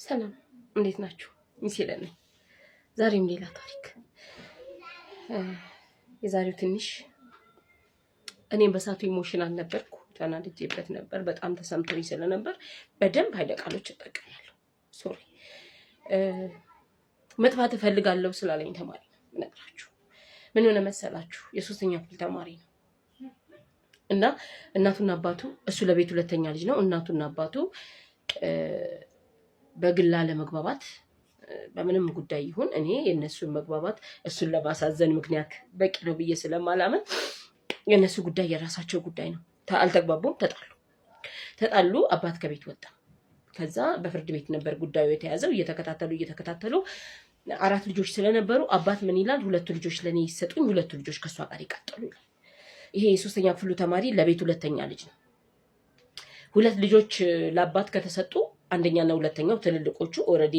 ሰላም እንዴት ናችሁ? ሚሴለን ነኝ። ዛሬም ሌላ ታሪክ። የዛሬው ትንሽ እኔም በሳቱ ኢሞሽናል ነበርኩ፣ ተናድጄበት ነበር፣ በጣም ተሰምቶኝ ስለነበር በደንብ ኃይለ ቃሎች እጠቀማለሁ። ሶሪ መጥፋት እፈልጋለሁ ስላለኝ ተማሪ ነው እነግራችሁ። ምን ሆነ መሰላችሁ? የሶስተኛ ክፍል ተማሪ ነው እና እናቱና አባቱ እሱ ለቤት ሁለተኛ ልጅ ነው። እናቱና አባቱ በግላ ለመግባባት በምንም ጉዳይ ይሁን እኔ የነሱን መግባባት እሱን ለማሳዘን ምክንያት በቂ ነው ብዬ ስለማላምን የነሱ ጉዳይ የራሳቸው ጉዳይ ነው። አልተግባቡም፣ ተጣሉ። አባት ከቤት ወጣ። ከዛ በፍርድ ቤት ነበር ጉዳዩ የተያዘው። እየተከታተሉ 4 ልጆች ስለነበሩ አባት ምን ይላል? 2 ልጆች ለኔ ይሰጡኝ፣ 2 ልጆች ከሷ ጋር ይቀጥሉ ይላል። ይሄ የሶስተኛ ክፍሉ ተማሪ ለቤት ሁለተኛ ልጅ ነው። 2 ልጆች ለአባት ከተሰጡ አንደኛና ሁለተኛው ትልልቆቹ ኦሬዲ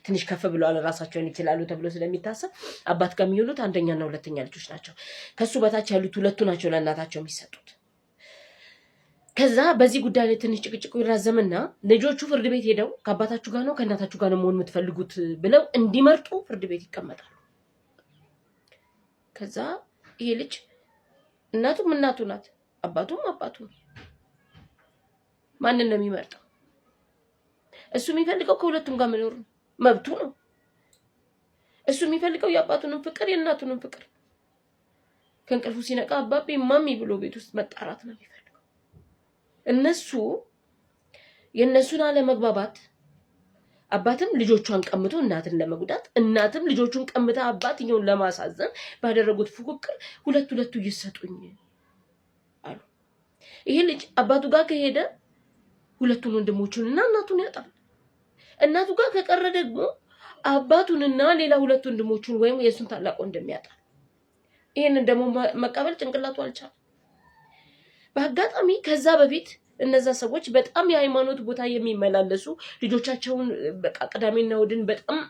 ትንሽ ከፍ ብለዋል፣ ራሳቸውን ይችላሉ ተብሎ ስለሚታሰብ አባት ጋር የሚውሉት አንደኛና ሁለተኛ ልጆች ናቸው። ከሱ በታች ያሉት 2 ናቸው ለእናታቸው የሚሰጡት። ከዛ በዚህ ጉዳይ ላይ ትንሽ ጭቅጭቁ ይራዘምና ልጆቹ ፍርድ ቤት ሄደው ከአባታችሁ ጋር ነው ከእናታችሁ ጋር ነው መሆን የምትፈልጉት ብለው እንዲመርጡ ፍርድ ቤት ይቀመጣሉ። ከዛ ይሄ ልጅ እናቱም እናቱ ናት፣ አባቱም አባቱ ነው። ማንን ነው የሚመርጠው? እሱ የሚፈልገው ከሁለቱም ጋር መኖር ነው፣ መብቱ ነው። እሱ የሚፈልገው የአባቱንም ፍቅር የእናቱንም ፍቅር። ከእንቅልፉ ሲነቃ አባቤ ማሚ ብሎ ቤት ውስጥ መጣራት ነው የሚፈልገው። እነሱ የእነሱን አለመግባባት አባትም ልጆቿን ቀምቶ እናትን ለመጉዳት፣ እናትም ልጆቹን ቀምታ አባትየውን ለማሳዘን ባደረጉት ፉክክር ሁለቱ ይሰጡኝ አሉ። ይሄ ልጅ አባቱ ጋር ከሄደ 2 ወንድሞቹንና እናቱን ያጣል። እናቱ ጋር ከቀረ ደግሞ አባቱንና ሌላ 2 ወንድሞቹን ወይም የሱን ታላቅ ወንድም ያጣል። ይሄንን ደግሞ መቀበል ጭንቅላቱ አልቻለም። በአጋጣሚ ከዛ በፊት እነዛ ሰዎች በጣም የሃይማኖት ቦታ የሚመላለሱ ልጆቻቸውን በቃ ቅዳሜና እሑድን በጣም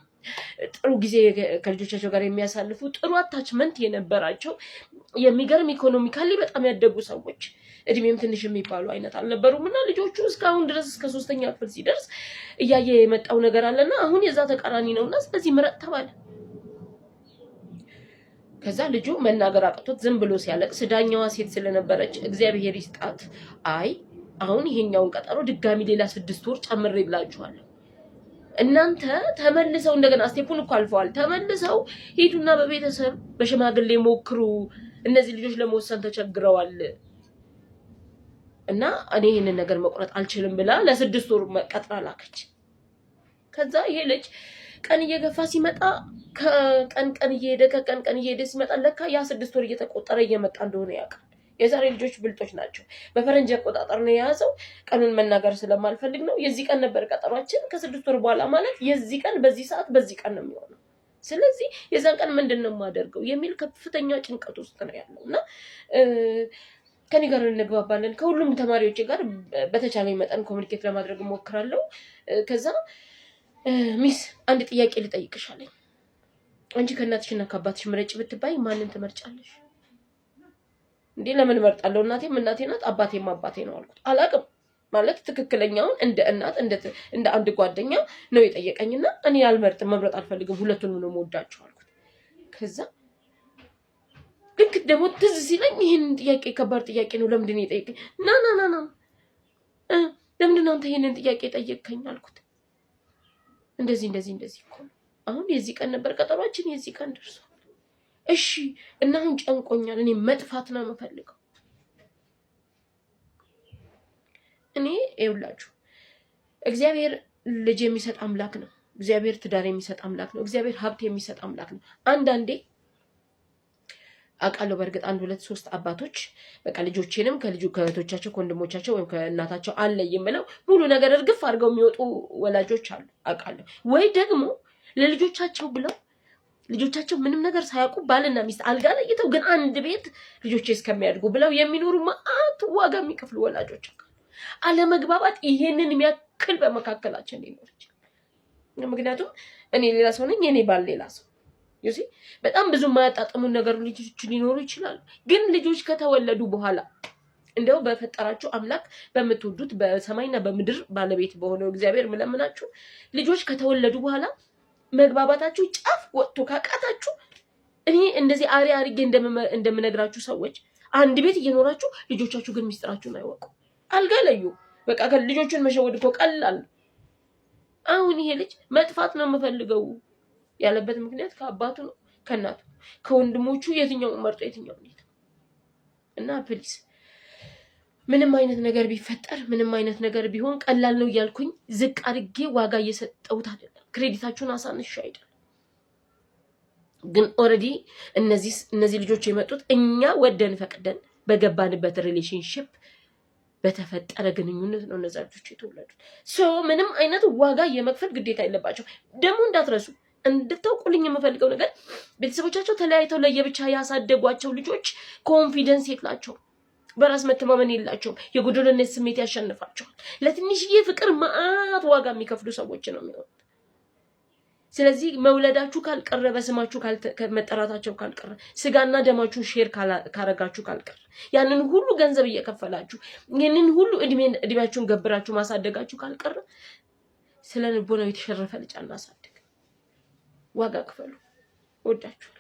ጥሩ ጊዜ ከልጆቻቸው ጋር የሚያሳልፉ ጥሩ አታችመንት የነበራቸው የሚገርም ኢኮኖሚካሊ በጣም ያደጉ ሰዎች እድሜም ትንሽ የሚባሉ አይነት አልነበሩም። እና ልጆቹ እስካሁን ድረስ እስከ 3ኛ ክፍል ሲደርስ እያየ የመጣው ነገር አለና አሁን የዛ ተቃራኒ ነውና ስለዚህ ምረጥ ተባለ። ከዛ ልጁ መናገር አቅቶት ዝም ብሎ ሲያለቅስ ዳኛዋ ሴት ስለነበረች እግዚአብሔር ይስጣት፣ አይ አሁን ይሄኛውን ቀጠሮ ድጋሚ ሌላ 6 ወር ጨምሬላችኋለሁ፣ እናንተ ተመልሰው እንደገና ስቴፑን እኮ አልፈዋል፣ ተመልሰው ሄዱና በቤተሰብ በሽማግሌ ሞክሩ፣ እነዚህ ልጆች ለመወሰን ተቸግረዋል እና እኔ ይሄንን ነገር መቁረጥ አልችልም ብላ ለ6 ወር ቀጥራ ላከች። ከዛ ይሄ ልጅ ቀን እየገፋ ሲመጣ ከቀን እየሄደ ሲመጣ ለካ ያ 6 ወር እየተቆጠረ እየመጣ እንደሆነ ያውቃል። የዛሬ ልጆች ብልጦች ናቸው። በፈረንጅ አቆጣጠር ነው የያዘው። ቀኑን መናገር ስለማልፈልግ ነው። የዚህ ቀን ነበር ቀጠሯችን፣ ከ6 ወር በኋላ ማለት የዚህ ቀን በዚህ ሰዓት በዚህ ቀን ነው የሚሆነው። ስለዚህ የዛን ቀን ምንድነው የማደርገው የሚል ከፍተኛ ጭንቀት ውስጥ ነው ያለው እና ከኔ ጋር እንግባባለን። ከሁሉም ተማሪዎች ጋር በተቻለኝ መጠን ኮሙኒኬት ለማድረግ ሞክራለሁ። ከዛ ሚስ አንድ ጥያቄ ልጠይቅሻለሁ። አንቺ ከእናትሽና ከአባትሽ ምረጭ ብትባይ ማንን ትመርጫለሽ? እንዴ ለምን እመርጣለሁ? እናቴም እናቴ ናት፣ አባቴም አባቴ ነው አልኩት። አላቅም ማለት ትክክለኛውን እንደ እናት እንደ አንድ ጓደኛ ነው የጠየቀኝና እኔ አልመርጥም፣ መምረጥ አልፈልግም፣ ሁለቱንም ነው የምወዳቸው አልኩት። ከዛ ልክ ደግሞ ትዝ ሲለኝ ይሄንን ጥያቄ ከባድ ጥያቄ ነው፣ ለምንድን ነው የጠየቀኝ? ና ለምንድን ነው አንተ ይሄንን ጥያቄ ጠየቀኝ አልኩት። እንደዚህ እኮ አሁን የዚህ ቀን ነበር ቀጠሯችን፣ የዚህ ቀን ደርሷል። እሺ እና አሁን ጨንቆኛል፣ እኔ መጥፋት ነው የምፈልገው። እኔ ይኸውላችሁ እግዚአብሔር ልጅ የሚሰጥ አምላክ ነው። እግዚአብሔር ትዳር የሚሰጥ አምላክ ነው። እግዚአብሔር ሀብት የሚሰጥ አምላክ ነው። አንዳንዴ አውቃለሁ በእርግጥ 1 2 3 አባቶች በቃ ልጆቼንም ከእህቶቻቸው ከወንድሞቻቸው ወይም ከእናታቸው አለይም ብለው ሙሉ ነገር እርግፍ አድርገው የሚወጡ ወላጆች አሉ አውቃለሁ። ወይ ደግሞ ለልጆቻቸው ብለው ልጆቻቸው ምንም ነገር ሳያውቁ ባልና ሚስት አልጋ ለይተው ግን አንድ ቤት ልጆቼ እስከሚያድጉ ብለው የሚኖሩ ማአት ዋጋ የሚከፍሉ ወላጆች አሉ። አለመግባባት ይሄንን የሚያክል በመካከላችን ሊኖር ይችላል። ምክንያቱም እኔ ሌላ ሰው ነኝ፣ የኔ ባል ሌላ ሰው ዩሲ በጣም ብዙ ማያጣጥሙ ነገር ልጆች ሊኖሩ ይችላሉ። ግን ልጆች ከተወለዱ በኋላ እንደው በፈጠራችሁ አምላክ በምትወዱት በሰማይና በምድር ባለቤት በሆነው እግዚአብሔር ምለምናችሁ ልጆች ከተወለዱ በኋላ መግባባታችሁ ጫፍ ወጥቶ ካቃታችሁ እኔ እንደዚህ አሪጌ እንደምነግራችሁ ሰዎች አንድ ቤት እየኖራችሁ ልጆቻችሁ ግን ሚስጥራችሁን አይወቁ አልገለዩ በቃ ልጆቹን መሸወድ እኮ ቀላል አሁን ይሄ ልጅ መጥፋት ነው የምፈልገው ያለበት ምክንያት ከአባቱ ነው ከእናቱ ከወንድሞቹ የትኛው መርጦ የትኛው ነው እና ፕሊዝ ምንም አይነት ነገር ቢፈጠር ምንም አይነት ነገር ቢሆን ቀላል ነው ያልኩኝ ዝቅ አድርጌ ዋጋ እየሰጠሁት አይደለም ክሬዲታችሁን አሳንሽ አይደለም ግን ኦሬዲ እነዚህ ልጆች የመጡት እኛ ወደን ፈቅደን በገባንበት ሪሌሽንሺፕ በተፈጠረ ግንኙነት ነው እነዛ ልጆች የተወለዱት ምንም አይነት ዋጋ የመክፈል ግዴታ የለባቸው ደግሞ እንዳትረሱ እንድታውቁልኝ የምፈልገው ነገር ቤተሰቦቻቸው ተለያይተው ለየብቻ ያሳደጓቸው ልጆች ኮንፊደንስ የላቸው በራስ መተማመን የላቸው የጎደለነት ስሜት ያሸንፋቸዋል ለትንሽዬ ፍቅር ማአት ዋጋ የሚከፍሉ ሰዎች ነው የሚሆኑት ስለዚህ መውለዳችሁ ካልቀረ በስማችሁ መጠራታቸው ካልቀረ ስጋና ደማችሁን ሼር ካረጋችሁ ካልቀረ ያንን ሁሉ ገንዘብ እየከፈላችሁ ያንን ሁሉ እድሜያችሁን ገብራችሁ ማሳደጋችሁ ካልቀረ ስለልቦናው የተሸረፈ ልጅ አናሳድግ ዋጋ ክፈሉ ወዳችሁ